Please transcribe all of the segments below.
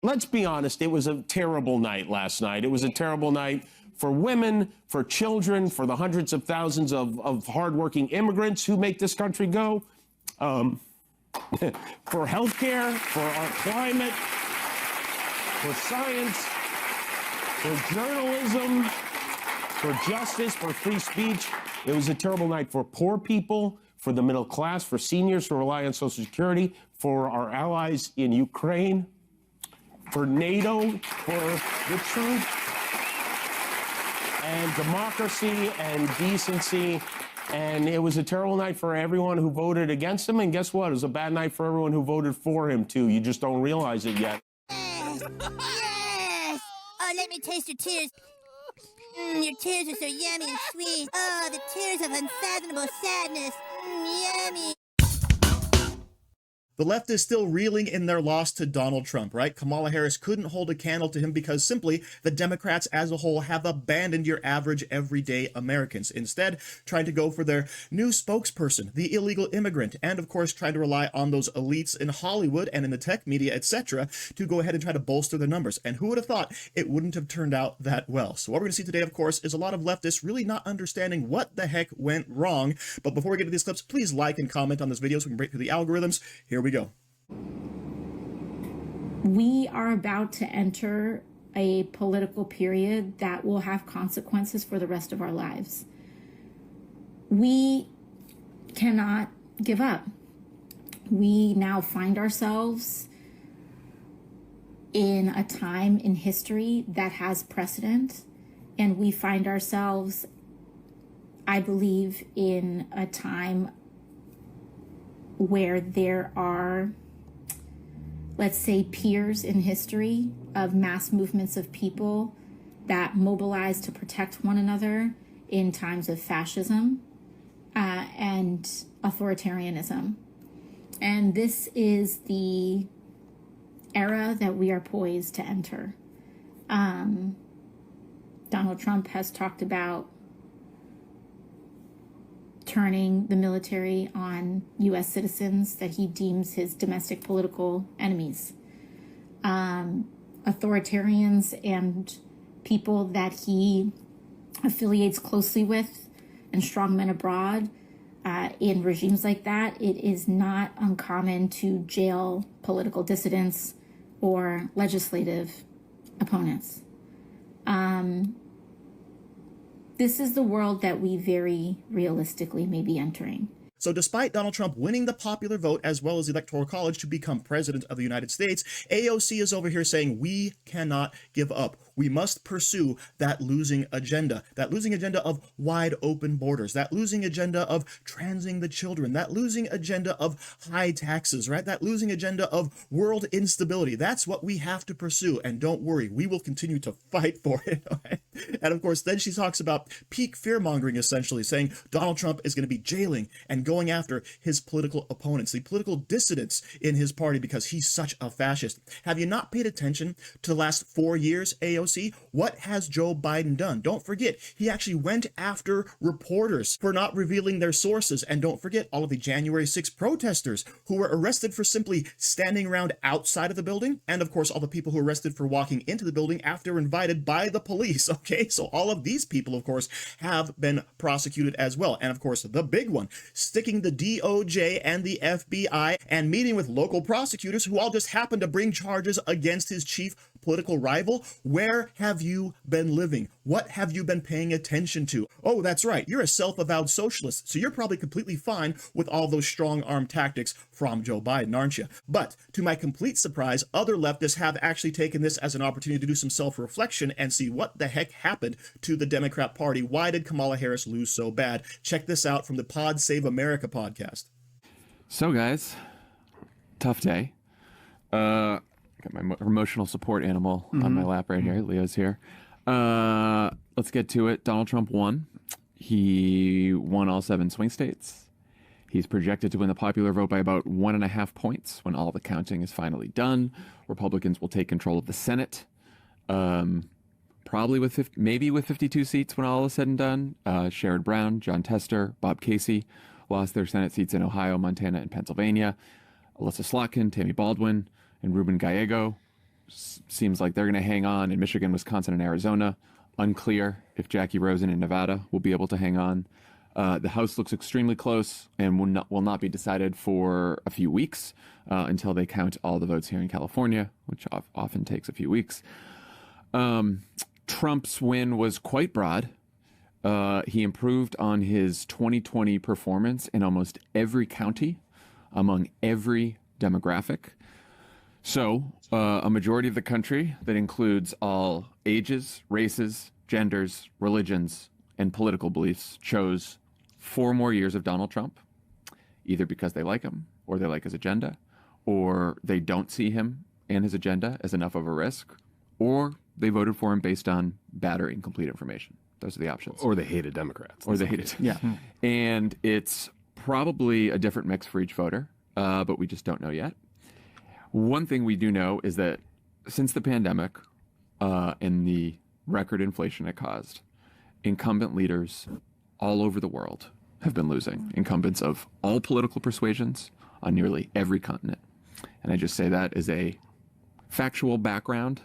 Let's be honest, it was a terrible night last night. It was a terrible night for women, for children, for the hundreds of thousands of hardworking immigrants who make this country go, for healthcare, for our climate, for science, for journalism, for justice, for free speech. It was a terrible night for poor people, for the middle class, for seniors who rely on Social Security, for our allies in Ukraine, for NATO, for the truth and democracy and decency. And it was a terrible night for everyone who voted against him. And guess what? It was a bad night for everyone who voted for him, too. You just don't realize it yet. Yes! Yes! Oh, let me taste your tears. Your tears are so yummy and sweet. Oh, the tears of unfathomable sadness. Yummy. The left is still reeling in their loss to Donald Trump, right? Kamala Harris couldn't hold a candle to him because simply the Democrats as a whole have abandoned your average everyday Americans, instead trying to go for their new spokesperson, the illegal immigrant, and of course trying to rely on those elites in Hollywood and in the tech media, etc., to go ahead and try to bolster their numbers. And who would have thought it wouldn't have turned out that well? So what we're going to see today, of course, is a lot of leftists really not understanding what the heck went wrong. But before we get to these clips, please like and comment on this video so we can break through the algorithms. Here we go. We are about to enter a political period that will have consequences for the rest of our lives. We cannot give up. We now find ourselves in a time in history that has precedent, and we find ourselves, I believe, in a time where there are, let's say, peers in history of mass movements of people that mobilize to protect one another in times of fascism and authoritarianism. And this is the era that we are poised to enter. Donald Trump has talked about turning the military on U.S. citizens that he deems his domestic political enemies. Authoritarians and people that he affiliates closely with and strongmen abroad in regimes like that, it is not uncommon to jail political dissidents or legislative opponents. This is the world that we very realistically may be entering. So despite Donald Trump winning the popular vote as well as the Electoral College to become president of the United States, AOC is over here saying we cannot give up. We must pursue that losing agenda of wide open borders, that losing agenda of transing the children, that losing agenda of high taxes, right? That losing agenda of world instability. That's what we have to pursue. And don't worry, we will continue to fight for it. Right? And of course, then she talks about peak fear mongering, essentially saying Donald Trump is going to be jailing and going after his political opponents, the political dissidents in his party, because he's such a fascist. Have you not paid attention to the last 4 years, AOC? What has Joe Biden done? Don't forget, he actually went after reporters for not revealing their sources. And don't forget all of the January 6th protesters who were arrested for simply standing around outside of the building. And of course, all the people who were arrested for walking into the building after invited by the police. Okay, so all of these people, of course, have been prosecuted as well. And of course, the big one, sticking the DOJ and the FBI and meeting with local prosecutors who all just happened to bring charges against his chief political rival. Where have you been living? What have you been paying attention to? Oh, that's right. You're a self-avowed socialist, so you're probably completely fine with all those strong-arm tactics from Joe Biden, aren't you? But to my complete surprise, other leftists have actually taken this as an opportunity to do some self-reflection and see what the heck happened to the Democrat Party. Why did Kamala Harris lose so bad? Check this out from the Pod Save America podcast. So guys, tough day. Got my emotional support animal on my lap right here. Leo's here. Let's get to it. Donald Trump won. He won all 7 swing states. He's projected to win the popular vote by about 1.5 points when all the counting is finally done. Republicans will take control of the Senate, probably with maybe with 52 seats when all is said and done. Sherrod Brown, John Tester, Bob Casey lost their Senate seats in Ohio, Montana, and Pennsylvania. Alyssa Slotkin, Tammy Baldwin, and Ruben Gallego seems like they're going to hang on in Michigan, Wisconsin, and Arizona. Unclear if Jackie Rosen in Nevada will be able to hang on. The House looks extremely close and will not be decided for a few weeks until they count all the votes here in California, which often takes a few weeks. Trump's win was quite broad. He improved on his 2020 performance in almost every county, among every demographic. So, a majority of the country that includes all ages, races, genders, religions, and political beliefs chose 4 more years of Donald Trump, either because they like him, or they like his agenda, or they don't see him and his agenda as enough of a risk, or they voted for him based on bad or incomplete information. Those are the options. Or they hated Democrats. Or they hated, yeah. And it's probably a different mix for each voter, but we just don't know yet. One thing we do know is that since the pandemic and the record inflation it caused, incumbent leaders all over the world have been losing. Incumbents of all political persuasions on nearly every continent. And I just say that as a factual background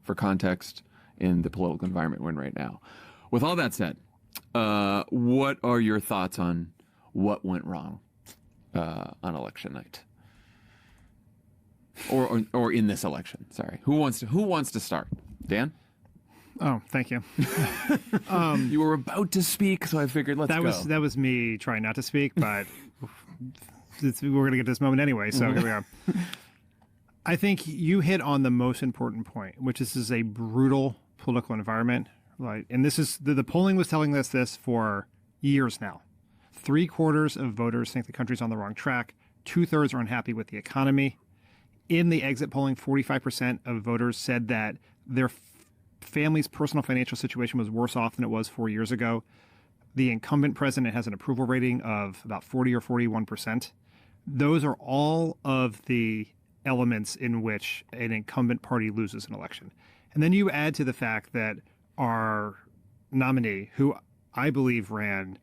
for context in the political environment we're in right now. With all that said, what are your thoughts on what went wrong on election night? Or in this election? Sorry, who wants to start? Dan? Oh, thank you. You were about to speak, so I figured let's go. That was me trying not to speak, but we're going to get to this moment anyway, so here we are. I think you hit on the most important point, which is this is a brutal political environment. Right? And this is the polling was telling us this for years now. 3/4 of voters think the country's on the wrong track. 2/3 are unhappy with the economy. In the exit polling, 45% of voters said that their family's personal financial situation was worse off than it was 4 years ago. The incumbent president has an approval rating of about 40 or 41%. Those are all of the elements in which an incumbent party loses an election. And then you add to the fact that our nominee, who I believe ran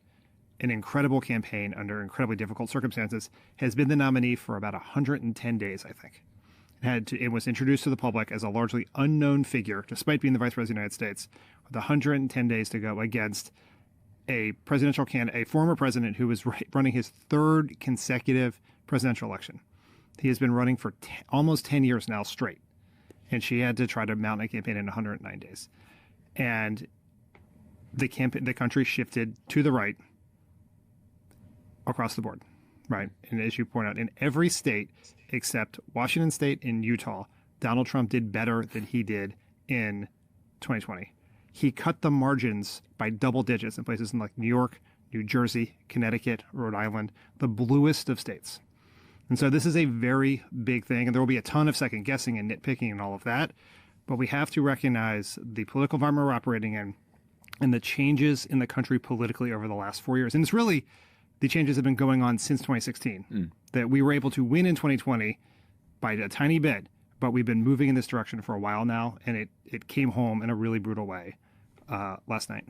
an incredible campaign under incredibly difficult circumstances, has been the nominee for about 110 days, I think. It was introduced to the public as a largely unknown figure, despite being the vice president of the United States, with 110 days to go against a presidential candidate, a former president who was running his 3rd consecutive presidential election. He has been running for almost 10 years now straight, and she had to try to mount a campaign in 109 days. And the country shifted to the right across the board, right? And as you point out, in every state except Washington State and Utah, Donald Trump did better than he did in 2020. He cut the margins by double digits in places like New York, New Jersey, Connecticut, Rhode Island, the bluest of states. And so this is a very big thing, and there will be a ton of second guessing and nitpicking and all of that. But we have to recognize the political environment we're operating in and the changes in the country politically over the last 4 years. And it's really the changes have been going on since 2016, that we were able to win in 2020 by a tiny bit, but we've been moving in this direction for a while now, and it came home in a really brutal way last night.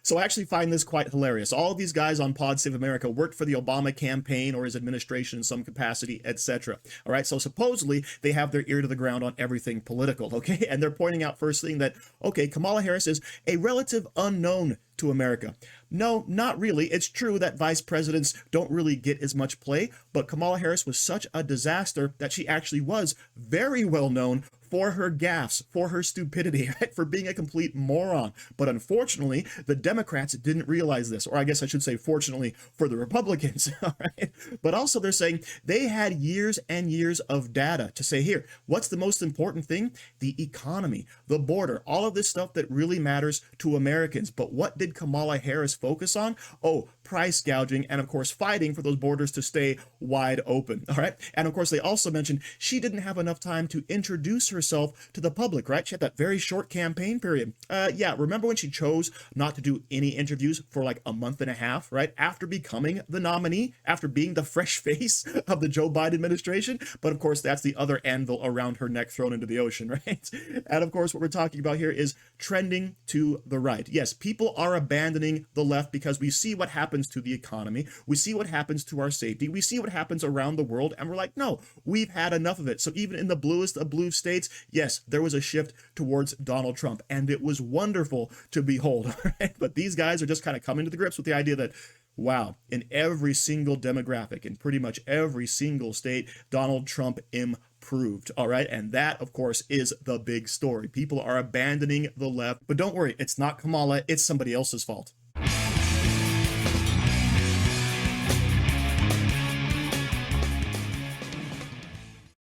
So I actually find this quite hilarious. All of these guys on Pod Save America worked for the Obama campaign or his administration in some capacity, etc. All right, so supposedly they have their ear to the ground on everything political, okay? And they're pointing out first thing that, okay, Kamala Harris is a relative unknown to America. No, not really. It's true that vice presidents don't really get as much play, but Kamala Harris was such a disaster that she actually was very well known for her gaffes, for her stupidity, right? For being a complete moron. But unfortunately, the Democrats didn't realize this, or I guess I should say fortunately for the Republicans, all right? But also they're saying they had years and years of data to say, here, what's the most important thing? The economy, the border, all of this stuff that really matters to Americans. But what did Kamala Harris focus on? Oh, price gouging, and of course fighting for those borders to stay wide open, all right? And of course they also mentioned she didn't have enough time to introduce herself to the public, right? She had that very short campaign period. Yeah, remember when she chose not to do any interviews for like a month and a half, right? After becoming the nominee, after being the fresh face of the Joe Biden administration. But of course that's the other anvil around her neck thrown into the ocean, right? And of course what we're talking about here is trending to the right. Yes, people are abandoning the left because we see what happens happens to the economy. We see what happens to our safety. We see what happens around the world, and we're like, no, we've had enough of it. So even in the bluest of blue states, yes, there was a shift towards Donald Trump, and it was wonderful to behold. Right? But these guys are just kind of coming to the grips with the idea that, wow, in every single demographic, in pretty much every single state, Donald Trump improved. All right. And that, of course, is the big story. People are abandoning the left. But don't worry, it's not Kamala, it's somebody else's fault.